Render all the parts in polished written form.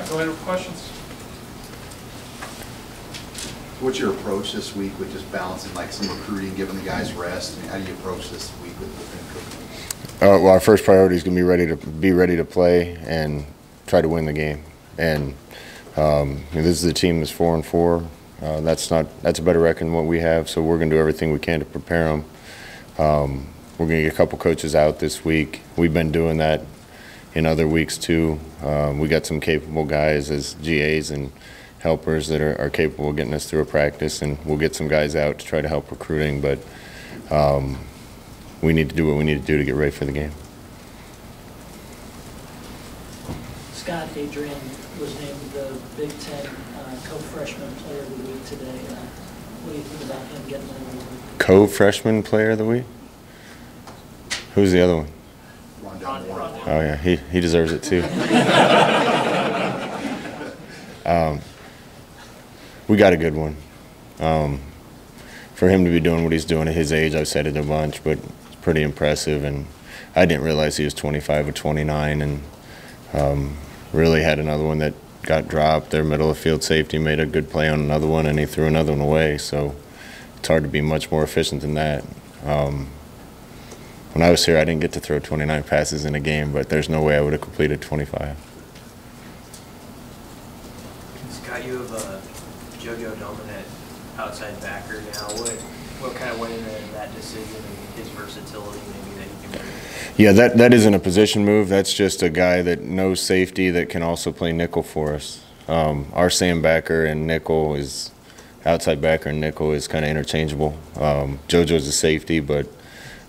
right, go ahead with questions. What's your approach this week with just balancing like some recruiting, giving the guys rest? I mean, how do you approach this week with Bethune-Cookman? Well, our first priority is going to be ready to play and try to win the game. And this is a team that's 4-4. That's a better record than what we have. So we're going to do everything we can to prepare them. We're going to get a couple coaches out this week. We've been doing that in other weeks too. We got some capable guys as GAs and helpers that are capable of getting us through a practice, and we'll get some guys out to try to help recruiting. But we need to do what we need to do to get ready for the game. Scott Adrian was named the Big Ten co-freshman player of the week today. What do you think about him getting that award? Co-freshman player of the week? Who's the other one? Oh yeah, he deserves it too. We got a good one. For him to be doing what he's doing at his age, I've said it a bunch, but it's pretty impressive. And I didn't realize he was 25 or 29, and really had another one that got dropped. Their middle of field safety made a good play on another one, and he threw another one away. So it's hard to be much more efficient than that. When I was here, I didn't get to throw 29 passes in a game, but there's no way I would have completed 25. Scott, you have JoJo Dominant outside backer now. What kind of went into that decision and his versatility maybe that he can bring? Yeah, that isn't a position move. That's just a guy that knows safety that can also play nickel for us. Our Sam backer and nickel is outside backer and nickel is kind of interchangeable. JoJo's a safety, but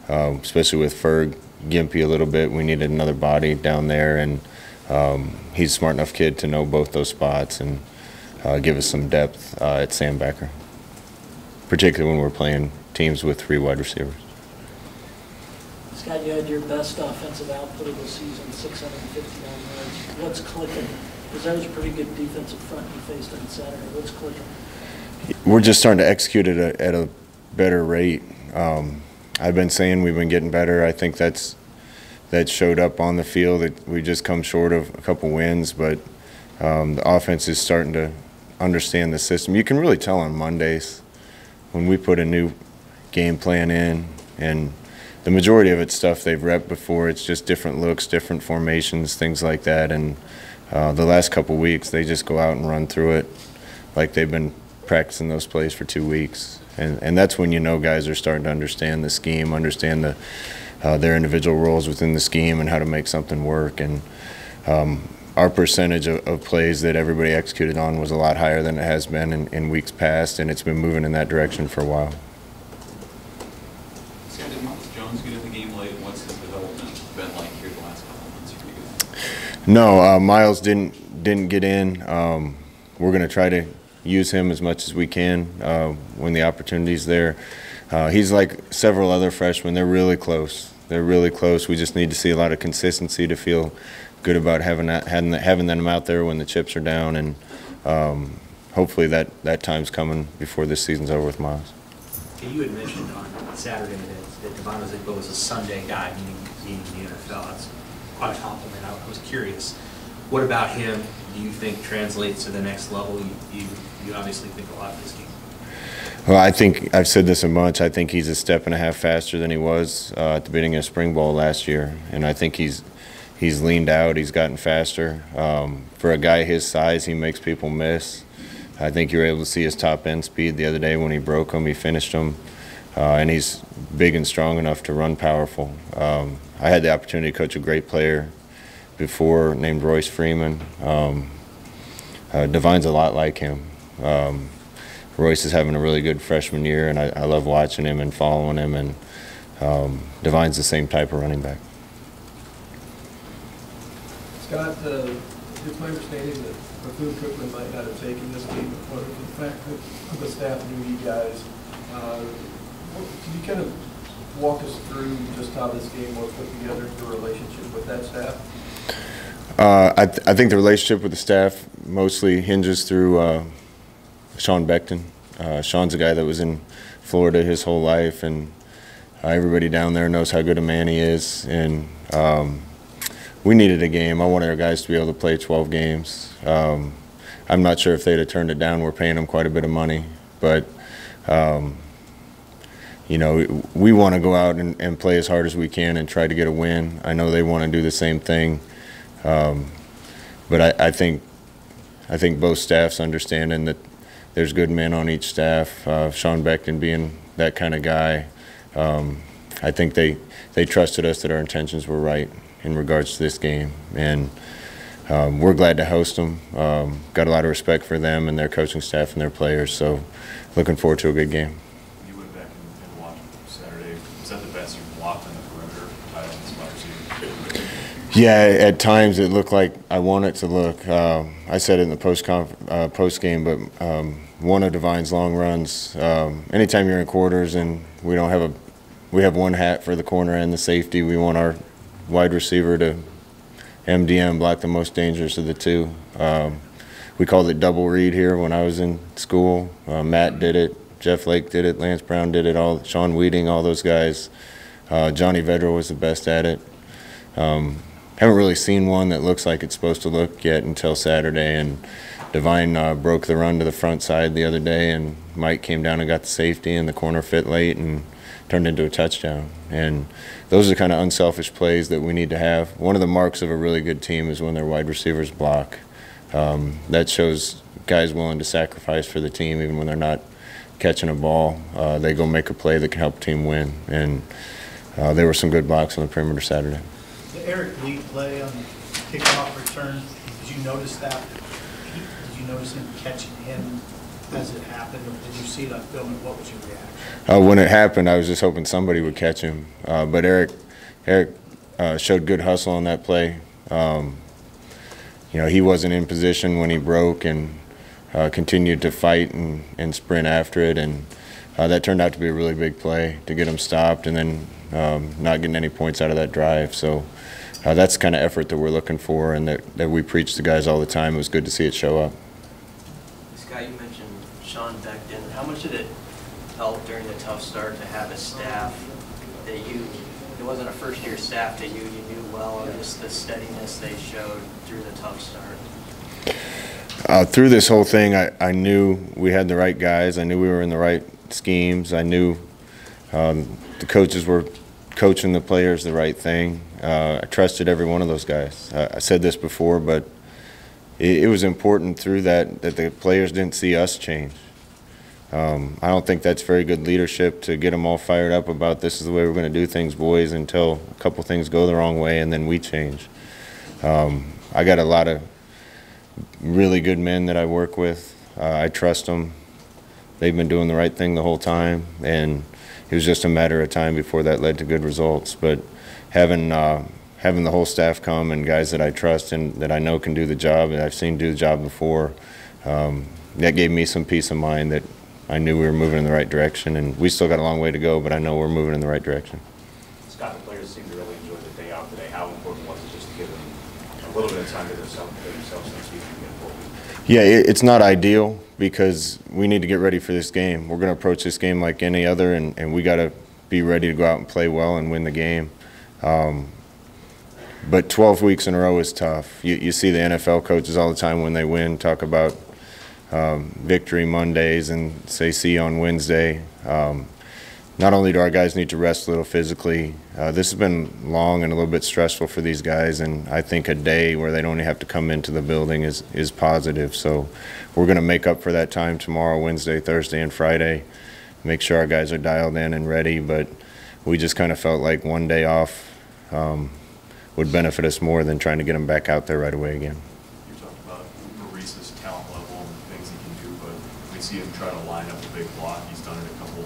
especially with Ferg Gimpy a little bit, we needed another body down there, and he's a smart enough kid to know both those spots and give us some depth at Sam backer, particularly when we're playing teams with 3 wide receivers. Scott, you had your best offensive output of the season, 659 yards. What's clicking? Because that was a pretty good defensive front you faced on Saturday. What's clicking? We're just starting to execute it at a better rate. I've been saying we've been getting better. I think that showed up on the field. We just come short of a couple wins, but the offense is starting to understand the system. You can really tell on Mondays when we put a new game plan in, and the majority of it's stuff they've repped before. It's just different looks, different formations, things like that. And the last couple weeks, they just go out and run through it like they've been practicing those plays for 2 weeks. And that's when you know guys are starting to understand the scheme, understand their individual roles within the scheme and how to make something work. And our percentage of plays that everybody executed on was a lot higher than it has been in weeks past, and it's been moving in that direction for a while. Scott, did Miles Jones get in the game late? What's his development been like here the last couple of months for you guys? No, Miles didn't get in. We're going to try to use him as much as we can when the opportunity's there. He's like several other freshmen. They're really close. They're really close. We just need to see a lot of consistency to feel good about having them out there when the chips are down, and hopefully that time's coming before this season's over with Miles. You had mentioned on Saturday that Devon was a Sunday guy, meaning the NFL. That's quite a compliment. I was curious, what about him do you think translates to the next level? You obviously think a lot of this game. Well, I think I've said this a bunch. I think he's a step and a half faster than he was at the beginning of spring ball last year, and I think he's leaned out. He's gotten faster. For a guy his size, he makes people miss. I think you were able to see his top end speed the other day when he broke him. He finished him, and he's big and strong enough to run powerful. I had the opportunity to coach a great player before named Royce Freeman. Devine's a lot like him. Royce is having a really good freshman year, and I love watching him and following him, and Devine's the same type of running back. Scott, it's my understanding that Bethune-Cookman might not have taken this game, but the fact that the staff knew you guys, can you kind of walk us through just how this game was put together, your relationship with that staff? I think the relationship with the staff mostly hinges through Sean Beckton. Sean's a guy that was in Florida his whole life, and everybody down there knows how good a man he is. And we needed a game. I wanted our guys to be able to play 12 games. I'm not sure if they'd have turned it down. We're paying them quite a bit of money, but you know, we want to go out and play as hard as we can and try to get a win. I know they want to do the same thing, but I think both staffs understanding that there's good men on each staff. Sean Beckton being that kind of guy, I think they trusted us that our intentions were right in regards to this game, and we're glad to host them. Got a lot of respect for them and their coaching staff and their players, so looking forward to a good game. You went back and watched Saturday. Was that the best you've blocked on the perimeter title this wide receiver? Yeah, at times it looked like I want it to look. I said it in the post game, but one of Divine's long runs. Anytime you're in quarters and we have one hat for the corner and the safety, we want our wide receiver to MDM block the most dangerous of the two. We called it double read here when I was in school. Matt did it, Jeff Lake did it, Lance Brown did it, Sean Weeding, all those guys. Johnny Vedra was the best at it. Haven't really seen one that looks like it's supposed to look yet until Saturday, and Divine broke the run to the front side the other day, and Mike came down and got the safety, and the corner fit late and turned into a touchdown. And those are kind of unselfish plays that we need to have. One of the marks of a really good team is when their wide receivers block. That shows guys willing to sacrifice for the team even when they're not catching a ball. They go make a play that can help the team win. And there were some good blocks on the perimeter Saturday. The Eric Lee play on the kickoff return, did you notice that? Did you notice him catching him as it happened, or did you see it on film, and what was your reaction? When it happened, I was just hoping somebody would catch him. But Eric showed good hustle on that play. You know, he wasn't in position when he broke and continued to fight and sprint after it. And that turned out to be a really big play to get him stopped and then not getting any points out of that drive. So that's the kind of effort that we're looking for and that we preach to guys all the time. It was good to see it show up. Scott, you mentioned Sean Beckton. How much did it help during the tough start to have a staff that it wasn't a first-year staff that you knew well, or just the steadiness they showed through the tough start? Through this whole thing, I knew we had the right guys. I knew we were in the right schemes. I knew the coaches were coaching the players the right thing. I trusted every one of those guys. I said this before, but it was important through that the players didn't see us change. I don't think that's very good leadership to get them all fired up about this is the way we're going to do things, boys, until a couple things go the wrong way and then we change. I got a lot of really good men that I work with. I trust them. They've been doing the right thing the whole time, and it was just a matter of time before that led to good results. But having the whole staff come and guys that I trust and that I know can do the job and I've seen do the job before, that gave me some peace of mind that I knew we were moving in the right direction, and we still got a long way to go, but I know we're moving in the right direction. Scott, the players seem to really enjoy the day out today. How important was it just to give them a little bit of time to themselves next week and get forward? Yeah, it's not ideal because we need to get ready for this game. We're going to approach this game like any other, and we got to be ready to go out and play well and win the game. But 12 weeks in a row is tough. You see the NFL coaches all the time when they win talk about victory Mondays and say see you on Wednesday. Not only do our guys need to rest a little physically, this has been long and a little bit stressful for these guys, and I think a day where they don't have to come into the building is positive. So we're going to make up for that time tomorrow, Wednesday, Thursday, and Friday, make sure our guys are dialed in and ready, but we just kind of felt like one day off would benefit us more than trying to get them back out there right away again. You talked about Maurice's talent level and the things he can do, but we see him try to line up a big block. He's done it a couple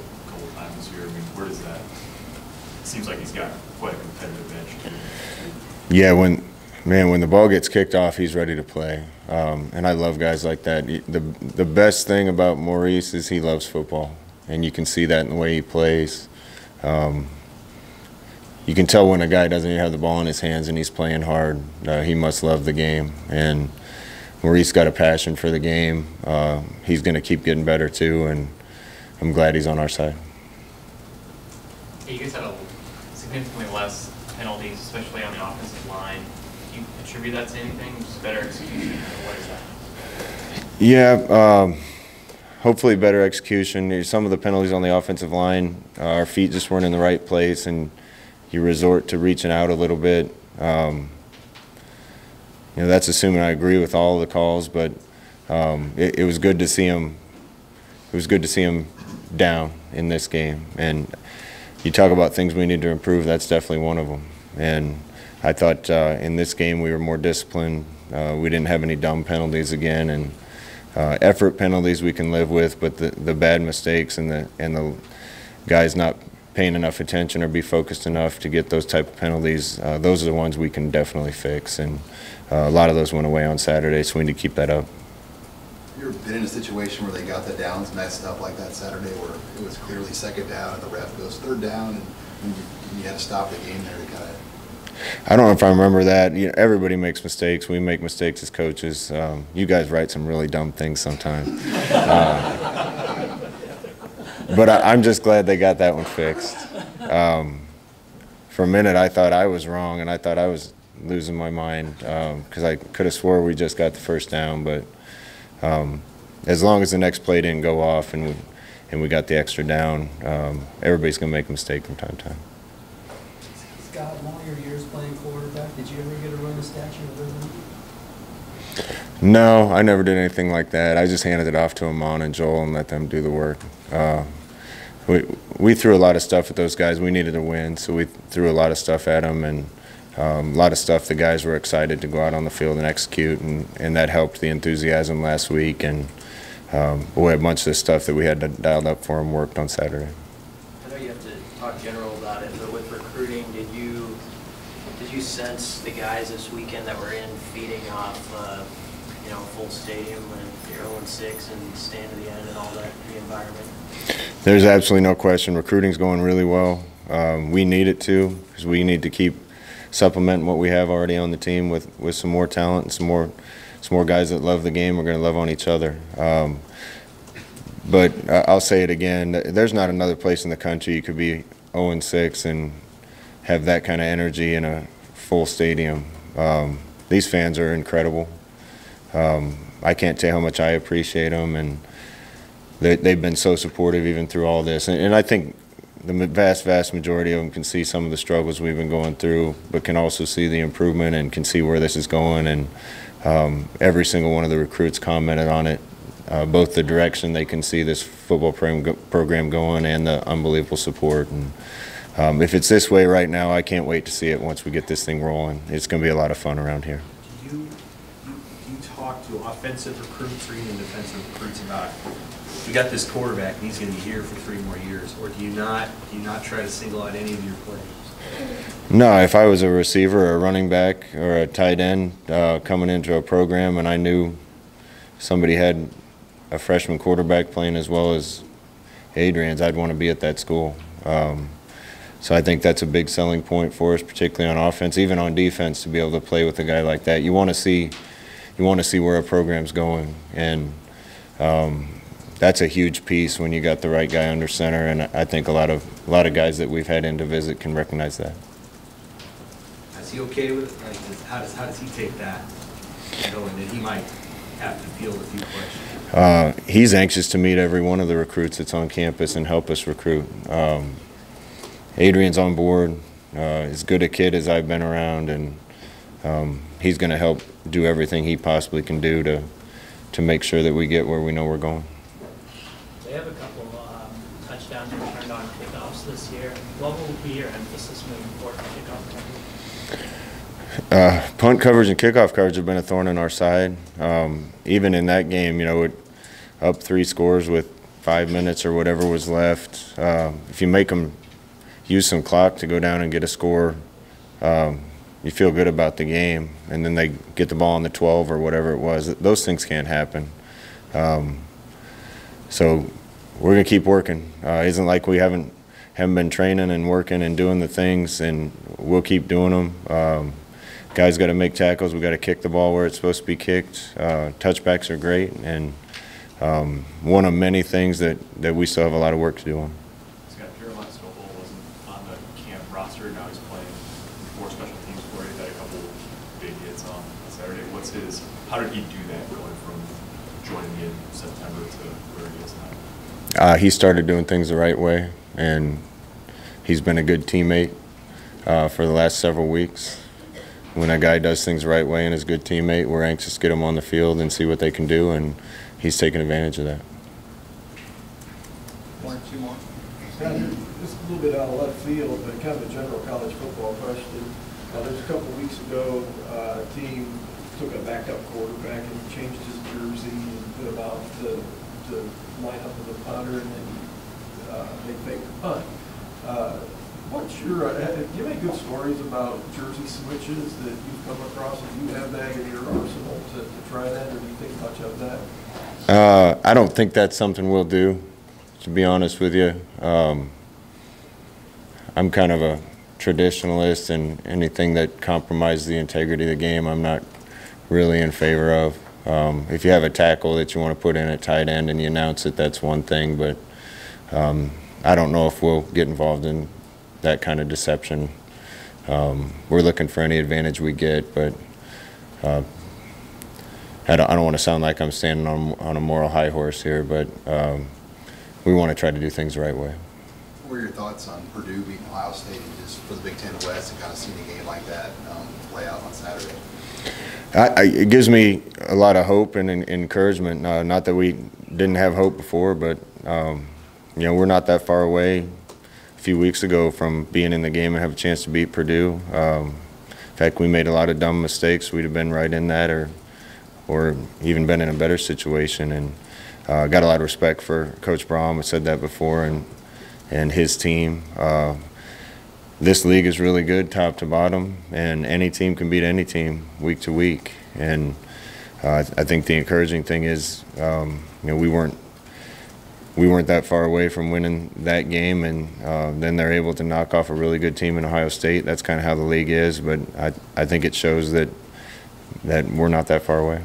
times this year. I mean, where does that? It seems like he's got quite a competitive edge too. Yeah, when the ball gets kicked off, he's ready to play, and I love guys like that. The best thing about Maurice is he loves football, and you can see that in the way he plays. You can tell when a guy doesn't even have the ball in his hands and he's playing hard. He must love the game, and Maurice got a passion for the game. He's going to keep getting better too, and I'm glad he's on our side. You guys had significantly less penalties, especially on the offensive line. Do you attribute that to anything? Just better execution, or what is that? Yeah, hopefully better execution. Some of the penalties on the offensive line, our feet just weren't in the right place, and you resort to reaching out a little bit. You know, that's assuming I agree with all of the calls, but it was good to see him. It was good to see him down in this game. And you talk about things we need to improve. That's definitely one of them. And I thought in this game we were more disciplined. We didn't have any dumb penalties again, and effort penalties we can live with, but the bad mistakes and the guys not paying enough attention or be focused enough to get those type of penalties, those are the ones we can definitely fix. And a lot of those went away on Saturday, so we need to keep that up. You ever been in a situation where they got the downs messed up like that Saturday, where it was clearly second down and the ref goes third down, and you had to stop the game there to kind of? I don't know if I remember that. You know, everybody makes mistakes. We make mistakes as coaches. You guys write some really dumb things sometimes. But I'm just glad they got that one fixed. For a minute, I thought I was wrong, and I thought I was losing my mind because I could have swore we just got the first down. But as long as the next play didn't go off and we got the extra down, everybody's going to make a mistake from time to time. Scott, in all your years playing quarterback, did you ever get a run the statue of Liberty? No, I never did anything like that. I just handed it off to Amon and Joel and let them do the work. We threw a lot of stuff at those guys. We needed to win, so we threw a lot of stuff at them, and a lot of stuff the guys were excited to go out on the field and execute, and that helped the enthusiasm last week. And boy, a bunch of the stuff that we had dialed up for them worked on Saturday. I know you have to talk general about it, but with recruiting, did you sense the guys this weekend that were in feeding off full stadium when you're 0-6 and stand to the end and all that, the environment? There's absolutely no question. Recruiting's going really well. We need it to, because we need to keep supplementing what we have already on the team with some more talent and some more guys that love the game. We're going to love on each other. But I'll say it again, there's not another place in the country you could be 0-6 and have that kind of energy in a full stadium. These fans are incredible. I can't tell you how much I appreciate them, and they've been so supportive even through all this. And I think the vast majority of them can see some of the struggles we've been going through, but can also see the improvement and can see where this is going. And every single one of the recruits commented on it, both the direction they can see this football program going and the unbelievable support. And if it's this way right now, I can't wait to see it once we get this thing rolling. It's going to be a lot of fun around here. Do you talk to offensive recruits or even defensive recruits about, we got this quarterback and he's going to be here for 3 more years, or do you not try to single out any of your players? No, if I was a receiver or a running back or a tight end coming into a program and I knew somebody had a freshman quarterback playing as well as Adrian's, I'd want to be at that school. So I think that's a big selling point for us, particularly on offense, even on defense, to be able to play with a guy like that. You want to see where a program's going, and that's a huge piece when you got the right guy under center. And I think a lot of guys that we've had in to visit can recognize that. Is he okay with it? Like, how does he take that? Knowing that he might have to field a few questions. He's anxious to meet every one of the recruits that's on campus and help us recruit. Adrian's on board, as good a kid as I've been around, and he's going to help do everything he possibly can do to make sure that we get where we know we're going. They have a couple touchdowns returned on kickoffs this year. What will be your emphasis moving forward on kickoff coverage? Punt coverage and kickoff coverage have been a thorn in our side. Even in that game, up 3 scores with 5 minutes or whatever was left. If you make them use some clock to go down and get a score, you feel good about the game, and then they get the ball on the 12 or whatever it was. Those things can't happen. So we're going to keep working. It isn't like we haven't been training and working and doing the things, and we'll keep doing them. Guys got to make tackles. We got to kick the ball where it's supposed to be kicked. Touchbacks are great, and one of many things that we still have a lot of work to do on. Wasn't on the camp roster. Now he's playing 4 special teams for you. Had a couple big hits on Saturday. How did he do that going from joining in September to where he is now? He started doing things the right way, and he's been a good teammate for the last several weeks. When a guy does things the right way and is a good teammate, we're anxious to get him on the field and see what they can do, and he's taking advantage of that. Two more. Scott, just a little bit out of left field, but kind of a general college football question. There's a couple of weeks ago, a team took a backup quarterback and changed his jersey and put him out to line up with a punter, and then they faked the punt. What's your, do you have any good stories about jersey switches that you've come across? If you have that in your arsenal to try that, or do you think much of that? I don't think that's something we'll do, to be honest with you. I'm kind of a traditionalist, and anything that compromises the integrity of the game, I'm not really in favor of. If you have a tackle that you want to put in at tight end and you announce it, that's one thing, but I don't know if we'll get involved in that kind of deception. We're looking for any advantage we get, but I don't want to sound like I'm standing on a moral high horse here, but we want to try to do things the right way. What were your thoughts on Purdue beating Ohio State just for the Big Ten West and kind of seeing a game like that play out on Saturday? It gives me a lot of hope and encouragement. Not that we didn't have hope before, but you know, we're not that far away a few weeks ago from being in the game and have a chance to beat Purdue. In fact, we made a lot of dumb mistakes. We'd have been right in that, or even been in a better situation. And got a lot of respect for Coach Braum. I said that before, and his team. This league is really good, top to bottom, and any team can beat any team week to week. And I think the encouraging thing is, you know, we weren't that far away from winning that game, and then they're able to knock off a really good team in Ohio State. That's kind of how the league is, but I think it shows that we're not that far away.